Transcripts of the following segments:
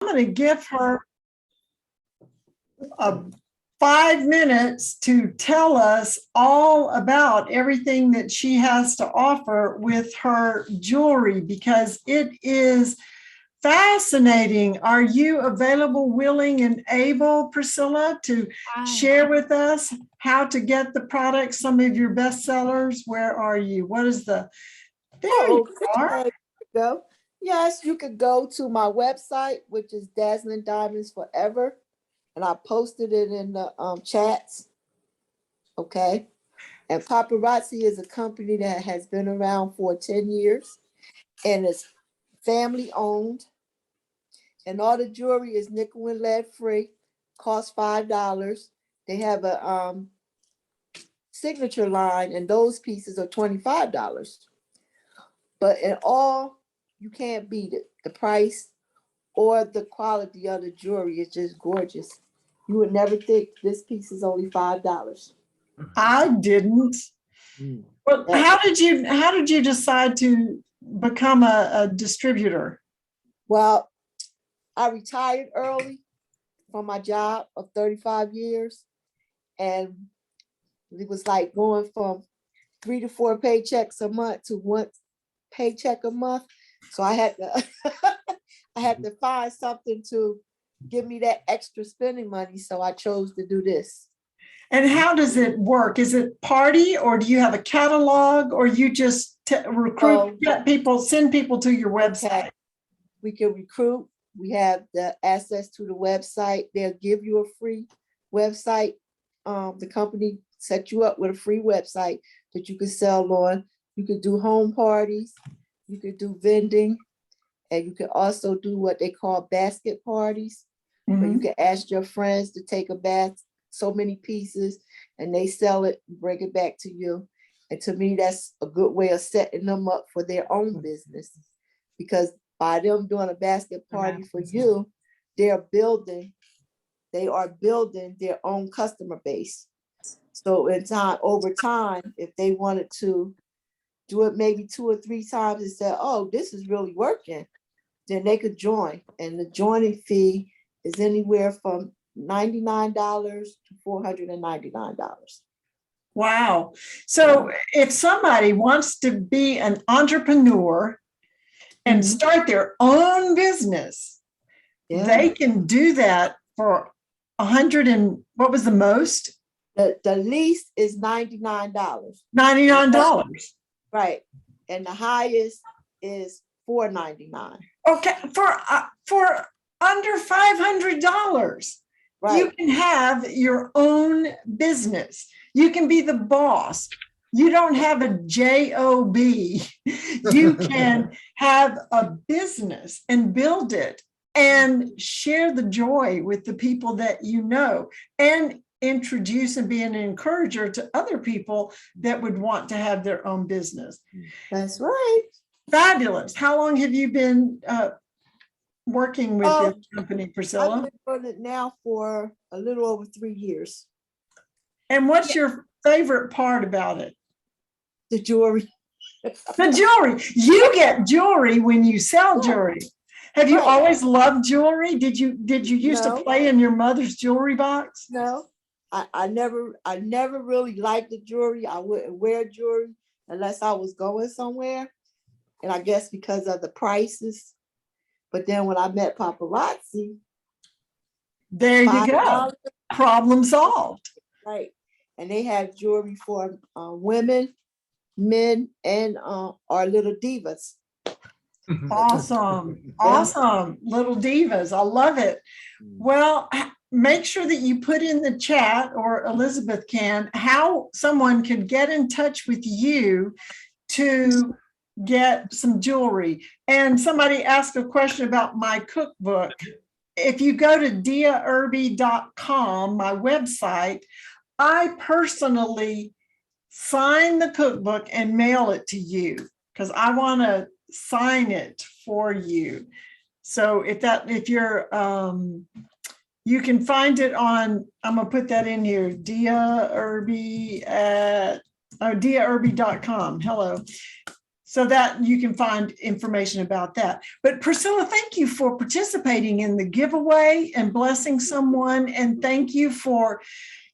I'm going to give her 5 minutes to tell us all about everything that she has to offer with her jewelry, because it is fascinating. Are you available, willing, and able, Priscilla, to share with us how to get the products, some of your best sellers? Where are you? What is the... There you are. Go. Yes, you could go to my website, which is Dazzling Diamonds Forever. And I posted it in the chats. Okay. And Paparazzi is a company that has been around for 10 years and it's family owned. And all the jewelry is nickel and lead free, costs $5. They have a signature line, and those pieces are $25. But in all, you can't beat it. The price or the quality of the jewelry is just gorgeous. You would never think this piece is only $5. I didn't. Well, how did you decide to become a distributor? Well, I retired early from my job of 35 years, and it was like going from 3 to 4 paychecks a month to 1 paycheck a month. So I had to I had to find something to give me that extra spending money. So I chose to do this. And how does it work? Is it party, or do you have a catalog, or you just recruit, get people, send people to your website? We can recruit. We have the access to the website. They'll give you a free website. The company set you up with a free website that you can sell on. You could do home parties. You could do vending. And you can also do what they call basket parties, where you can ask your friends to take a bath, so many pieces, and they sell it, bring it back to you. And to me, that's a good way of setting them up for their own business, because by them doing a basket party for you, they are building their own customer base. So over time, if they wanted to do it maybe 2 or 3 times and say, oh, this is really working, then they could join. And the joining fee is anywhere from $99 to $499. Wow. So if somebody wants to be an entrepreneur and start their own business, they can do that for $100 and what was the most? The least is $99. $99. Right. And the highest is $499. Okay, for under $500. Right. You can have your own business. You can be the boss. You don't have a job. You can have a business and build it and share the joy with the people that you know, and introduce and be an encourager to other people that would want to have their own business. That's right. Fabulous. How long have you been working with this company, Priscilla? I've been doing it now for a little over 3 years. And what's your favorite part about it? The jewelry. The jewelry. You get jewelry when you sell jewelry. Have you always loved jewelry? Did you used to play in your mother's jewelry box? No, I never really liked the jewelry. I wouldn't wear jewelry unless I was going somewhere. And I guess because of the prices. But then when I met Paparazzi, there you go. Problem solved. Right. And they have jewelry for women, men, and our little divas. Awesome. Awesome. Little divas. I love it. Well, make sure that you put in the chat, or Elizabeth can, how someone could get in touch with you to get some jewelry. And somebody asked a question about my cookbook. If you go to diairby.com, my website, I personally sign the cookbook and mail it to you because I want to sign it for you. So if you're you can find it on, I'm gonna put that in here, diairby@diairby.com. Hello. So that you can find information about that. But Priscilla, thank you for participating in the giveaway and blessing someone. And thank you for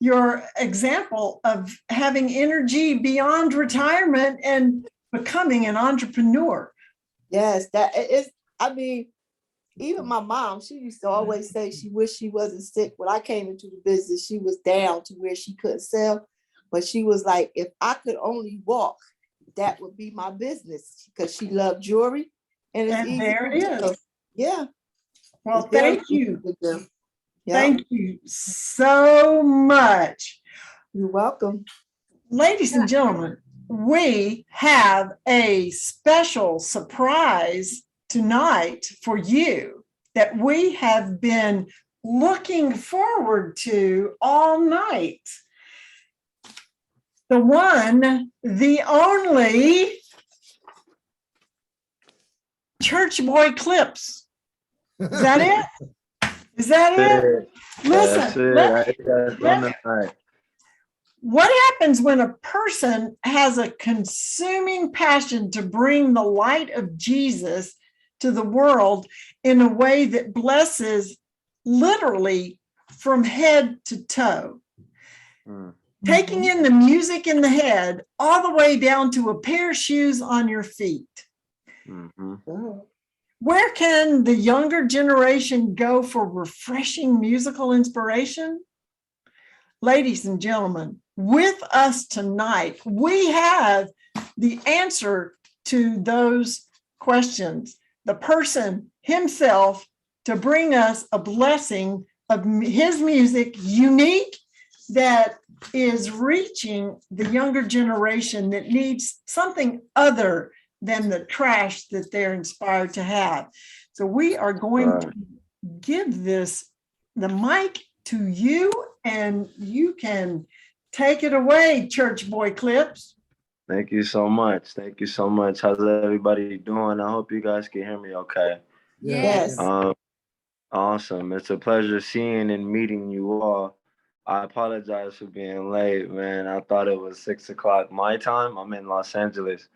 your example of having energy beyond retirement and becoming an entrepreneur. Yes, that is, I mean, even my mom, she used to always say she wished she wasn't sick. When I came into the business, she was down to where she couldn't sell. But she was like, if I could only walk, that would be my business, because she loved jewelry. And it's easy. There it is. Yeah. Well, thank you. Yep. Thank you so much. You're welcome. Ladies and gentlemen, we have a special surprise tonight for you that we have been looking forward to all night. The one, the only Churchboyclipz. Is that it? Is that it? Listen, what happens when a person has a consuming passion to bring the light of Jesus to the world in a way that blesses literally from head to toe? Taking in the music in the head all the way down to a pair of shoes on your feet. Where can the younger generation go for refreshing musical inspiration? Ladies and gentlemen, with us tonight, we have the answer to those questions. The person himself to bring us a blessing of his music, unique, that is reaching the younger generation that needs something other than the trash that they're inspired to have. So we are going to give the mic to you, and you can take it away, Churchboyclipz. Thank you so much. Thank you so much. How's everybody doing? I hope you guys can hear me okay. Yes. Awesome. It's a pleasure seeing and meeting you all. I apologize for being late, man. I thought it was 6 o'clock my time. I'm in Los Angeles.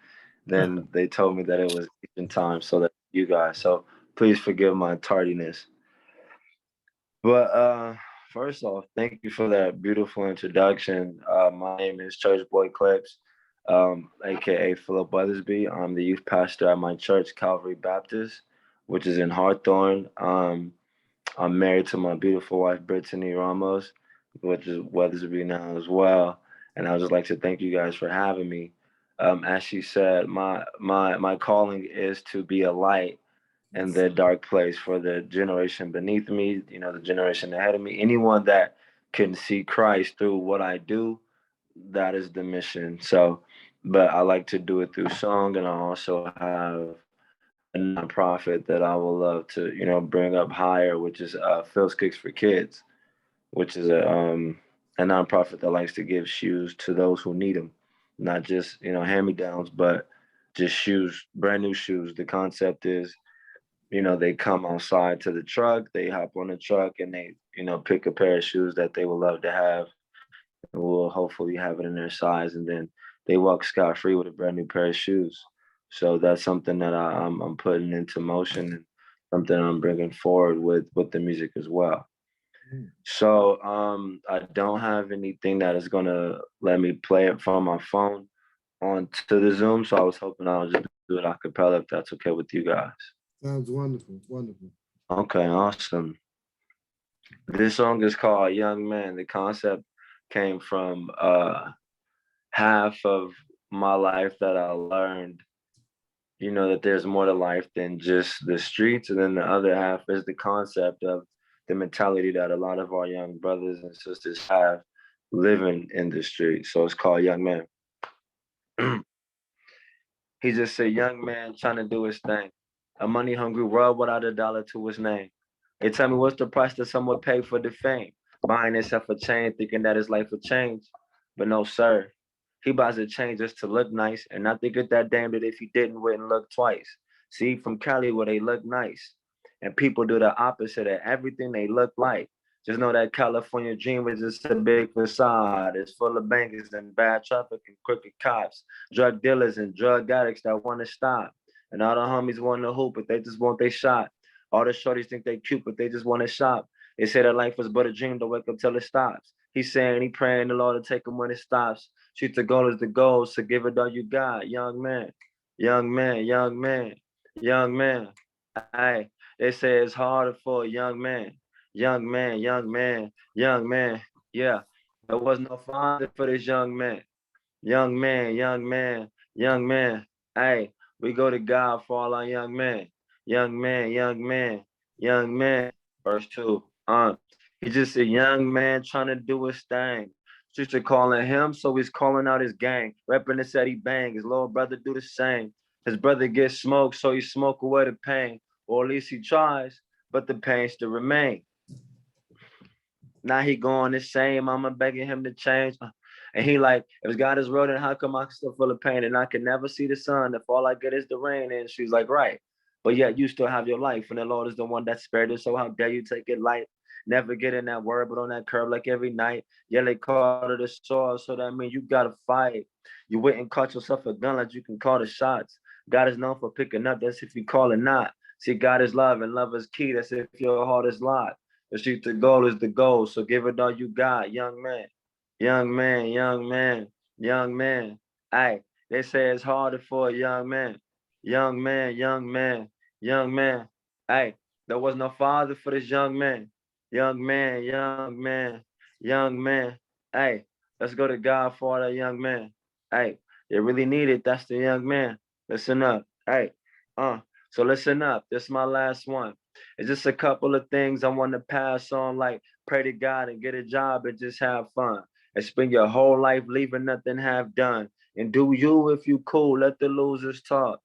Then they told me that it was Eastern time, so that's you guys. So please forgive my tardiness. But first off, thank you for that beautiful introduction. My name is Churchboyclipz, aka Phillip Weathersby. I'm the youth pastor at my church, Calvary Baptist, which is in Hawthorne. I'm married to my beautiful wife, Brittany Ramos, which is Weathersby now as well. And I would just like to thank you guys for having me. As she said, my calling is to be a light in the dark place for the generation beneath me, the generation ahead of me. Anyone that can see Christ through what I do, that is the mission. So, but I like to do it through song, and I also have a nonprofit that I will love to, bring up higher, which is Phillip for Kids, which is a nonprofit that likes to give shoes to those who need them, not just hand-me-downs, but just shoes, brand new shoes. The concept is, they come outside to the truck, they hop on the truck, and they pick a pair of shoes that they would love to have, and we'll hopefully have it in their size, and then they walk scot-free with a brand new pair of shoes. So that's something that I'm putting into motion, and something I'm bringing forward with the music as well. So I don't have anything that is gonna let me play it from my phone onto the Zoom. So I was hoping I would just do it a cappella, if that's okay with you guys. Sounds wonderful, wonderful. Okay, awesome. This song is called Young Man. The concept came from half of my life that I learned, that there's more to life than just the streets. And then the other half is the concept of the mentality that a lot of our young brothers and sisters have living in the streets. So it's called Young Man. He just said, young man trying to do his thing. A money-hungry world without a dollar to his name. They tell me what's the price that someone pay for the fame? Buying himself a chain, thinking that his life will change. But no, sir. He buys a chain just to look nice, and not think it that damn that if he didn't, wouldn't look twice. See, from Cali where they look nice. And people do the opposite of everything they look like. Just know that California dream is just a big facade. It's full of bankers and bad traffic and crooked cops, drug dealers and drug addicts that want to stop. And all the homies want to hoop, but they just want their shot. All the shorties think they cute, but they just want to shop. They say that life was but a dream to wake up till it stops. He's saying he praying the Lord to take him when it stops. Shoot the goal is the goal, so give it all you got, young man, young man, young man, young man. Hey, they say it's harder for a young man, young man, young man, young man. Yeah, there was no father for this young man, young man, young man, young man. Hey, we go to God for all our young men, young man, young man, young man. Verse 2. He's just a young man trying to do his thing. Sister calling him, so he's calling out his gang. Repping the said he bang. His little brother do the same. His brother gets smoked, so he smoke away the pain. Or at least he tries, but the pain still remain. Now he going the same. Mama begging him to change. And he like, if God is real, then how come I'm still full of pain? And I can never see the sun if all I get is the rain. And she's like, right. But yet you still have your life. And the Lord is the one that spared it. So how dare you take it light? Never get in that word, but on that curb like every night. Yeah, they call it a sword. So that means you got to fight. You went and caught yourself a gun like you can call the shots. God is known for picking up. That's if you call it not. See, God is love and love is key. That's if your heart is locked. The shoot the goal is the goal. So give it all you got, young man. Young man, young man, young man. Hey, they say it's harder for a young man. Young man, young man, young man. Hey, there was no father for this young man. Young man, young man, young man. Hey, let's go to God for that young man. Hey, you really need it. That's the young man. Listen up. Hey, so listen up. This is my last one. It's just a couple of things I want to pass on, like pray to God and get a job and just have fun. And spend your whole life leaving nothing half done. And do you if you cool, let the losers talk.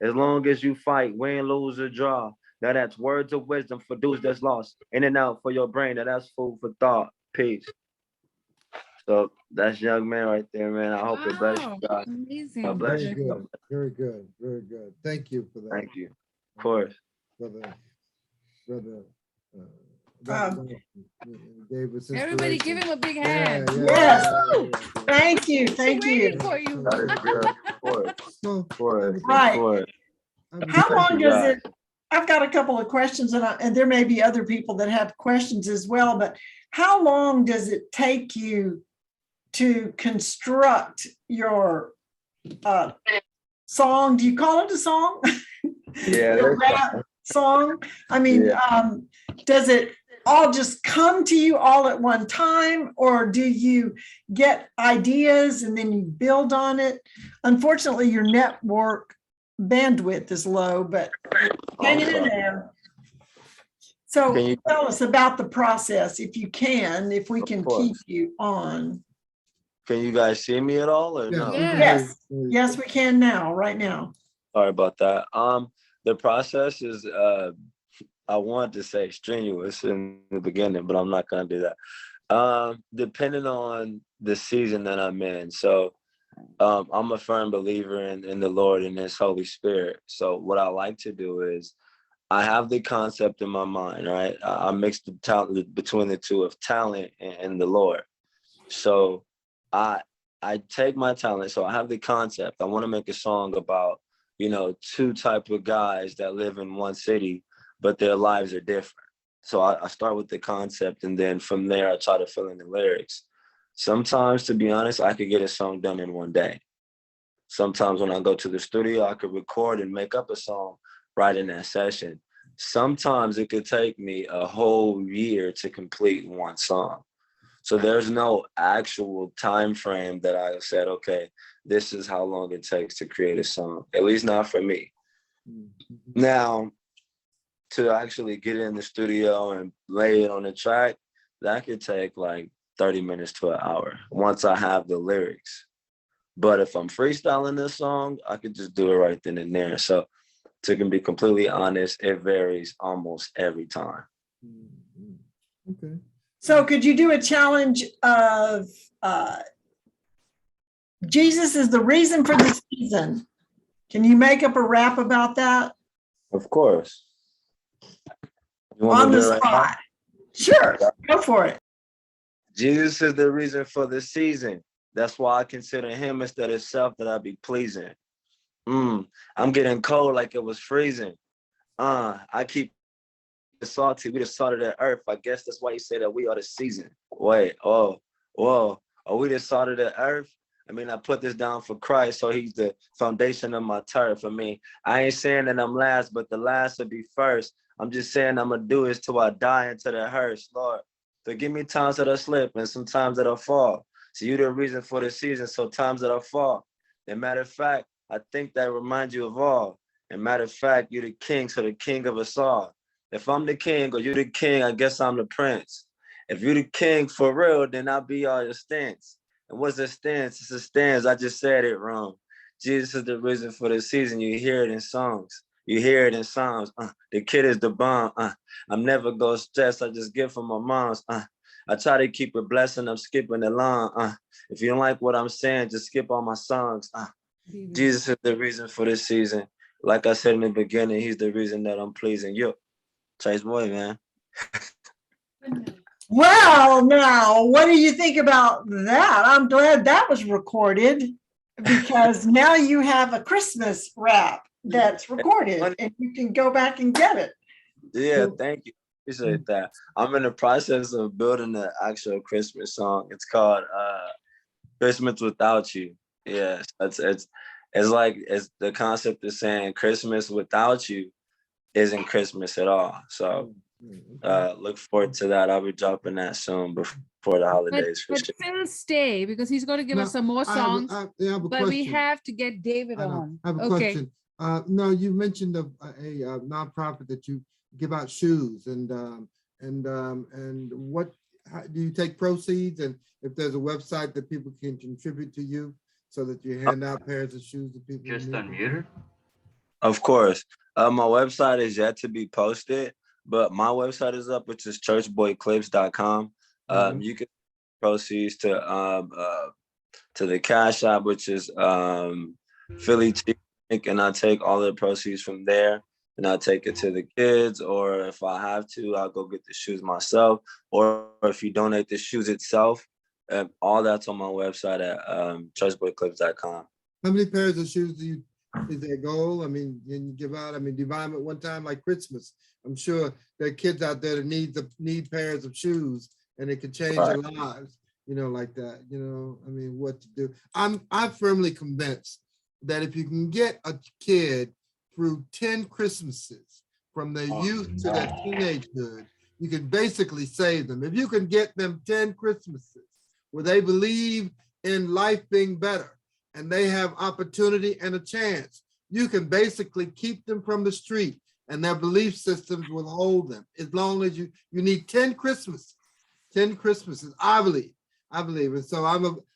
As long as you fight, win, lose, or draw. Now that's words of wisdom for dudes that's lost. In and out for your brain, now that's food for thought. Peace. So that's young man right there, man. I hope it bless you guys. Amazing. God bless Very you. good. Very good. Very good. Thank you for that. Thank you. Of course. Brother, Everybody give him a big hand. Yes. Thank you. Thank you. Waiting for you. That is good. Of course. Of course. Right. Of course. How long Thank you, does guys. it, I've got a couple of questions and there may be other people that have questions as well, but how long does it take you to construct your song? Do you call it a song? Yeah. Your rap song? I mean, does it all just come to you all at one time, or do you get ideas and then you build on it? Unfortunately, your network bandwidth is low, but hanging in there. So tell us about the process, if you can, if we can keep you on. Can you guys see me at all or no? Yes, yes, we can now, right now. Sorry about that. The process is I wanted to say strenuous in the beginning, but I'm not gonna do that. Depending on the season that I'm in. So I'm a firm believer in the Lord and his Holy Spirit. So what I like to do is I have the concept in my mind, right? I mix the talent between the two of talent and the Lord. So I take my talent. So I have the concept. I want to make a song about, you know, two type of guys that live in one city, but their lives are different. So I start with the concept, and then from there, I try to fill in the lyrics. Sometimes, to be honest, I could get a song done in one day. Sometimes when I go to the studio, I could record and make up a song right in that session. Sometimes it could take me a whole year to complete one song. So there's no actual time frame that I said, okay, this is how long it takes to create a song, at least not for me. Now, to actually get in the studio and lay it on the track, that could take like 30 minutes to an hour once I have the lyrics. But if I'm freestyling this song, I could just do it right then and there. So to be completely honest, it varies almost every time. Okay. So could you do a challenge of Jesus is the reason for the season? Can you make up a rap about that? Of course. On the spot. Sure, go for it. Jesus is the reason for the season. That's why I consider him instead of self that I be pleasing. I'm getting cold like it was freezing. I keep it salty. We the salt of the earth. I guess that's why you say that we are the season. Wait, whoa. Are we the salt of the earth? I mean, I put this down for Christ, so he's the foundation of my turf. I mean, I ain't saying that I'm last, but the last will be first. I'm just saying I'm going to do this till I die into the hearse. Lord, forgive me times that I slip and sometimes that I fall. So you the reason for the season, so times that I fall. And matter of fact, I think that reminds you of all. And matter of fact, you're the king, so the king of us all. If I'm the king or you the king, I guess I'm the prince. If you the king for real, then I'll be all your stance. And what's a stance? It's a stance. I just said it wrong. Jesus is the reason for the season. You hear it in songs. You hear it in songs. The kid is the bomb. I'm never gonna stress. I just give from my mom's. I try to keep it blessing. I'm skipping along. If you don't like what I'm saying, just skip all my songs. Jesus is the reason for this season. Like I said in the beginning, he's the reason that I'm pleasing you. Chase boy, man. Well, now, what do you think about that? I'm glad that was recorded because now you have a Christmas rap that's recorded and you can go back and get it. Yeah, thank you. Appreciate that. I'm in the process of building the actual Christmas song. It's called Christmas Without You. Yes, it's like the concept is saying Christmas without you isn't Christmas at all. So look forward to that. I'll be dropping that soon before the holidays. But Phil stay because he's going to give us some more songs. I have a but we question. have to get David on. I have a question. No, you mentioned a nonprofit that you give out shoes and what do you take proceeds, and if there's a website that people can contribute to you so that you hand out pairs of shoes to people? Just unmuted. Of course. My website is yet to be posted, but my website is up, which is churchboyclipz.com. You can proceeds to the Cash App, which is Philly and I take all the proceeds from there and I'll take it to the kids, or if I have to, I'll go get the shoes myself, or if you donate the shoes itself, all that's on my website at churchboyclipz.com. How many pairs of shoes is there a goal? I mean, can you give out? I mean, do you buy them at one time like Christmas? I'm sure there are kids out there that need pairs of shoes and it can change their lives, like that, I mean, what to do. I'm firmly convinced that if you can get a kid through 10 Christmases from their youth to their teenagehood, you can basically save them. If you can get them 10 Christmases where they believe in life being better and they have opportunity and a chance, you can basically keep them from the street and their belief systems will hold them. As long as you need 10 Christmases, I believe. And so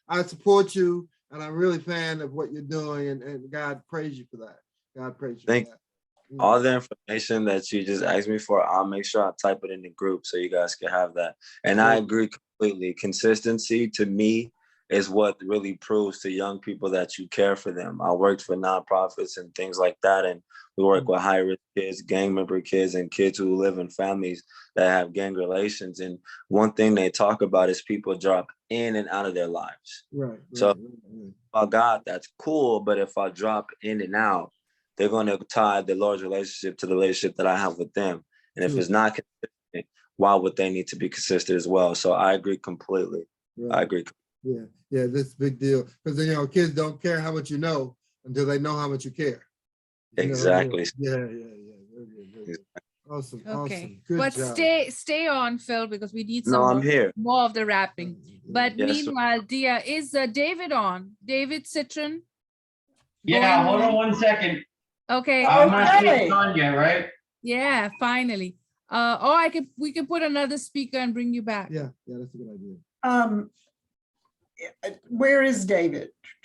I support you, and I'm really a fan of what you're doing, and God praise you for that. God praise you. Thank you. All the information that you just asked me for, I'll make sure I type it in the group so you guys can have that. And I agree completely. Consistency to me is what really proves to young people that you care for them. I worked for nonprofits and things like that, and we work with high-risk kids, gang member kids, and kids who live in families that have gang relations. And one thing they talk about is people drop in and out of their lives. So, oh God, that's cool, but if I drop in and out, they're going to tie the Lord's relationship to the relationship that I have with them. And if it's not consistent, why would they need to be consistent as well? So I agree completely. I agree. Yeah, this is a big deal, because kids don't care how much you know until they know how much you care. Exactly. Yeah. Very good. Awesome. Okay. Good But job. stay on, Phil, because we need some I'm here. more of the rapping. But Yes, meanwhile, Dia, is David on? David Citron? Yeah, hold on 1 second. Okay. I'm not sure it's on yet, right? Yeah, finally. We can put another speaker and bring you back. Yeah, that's a good idea. Where is David?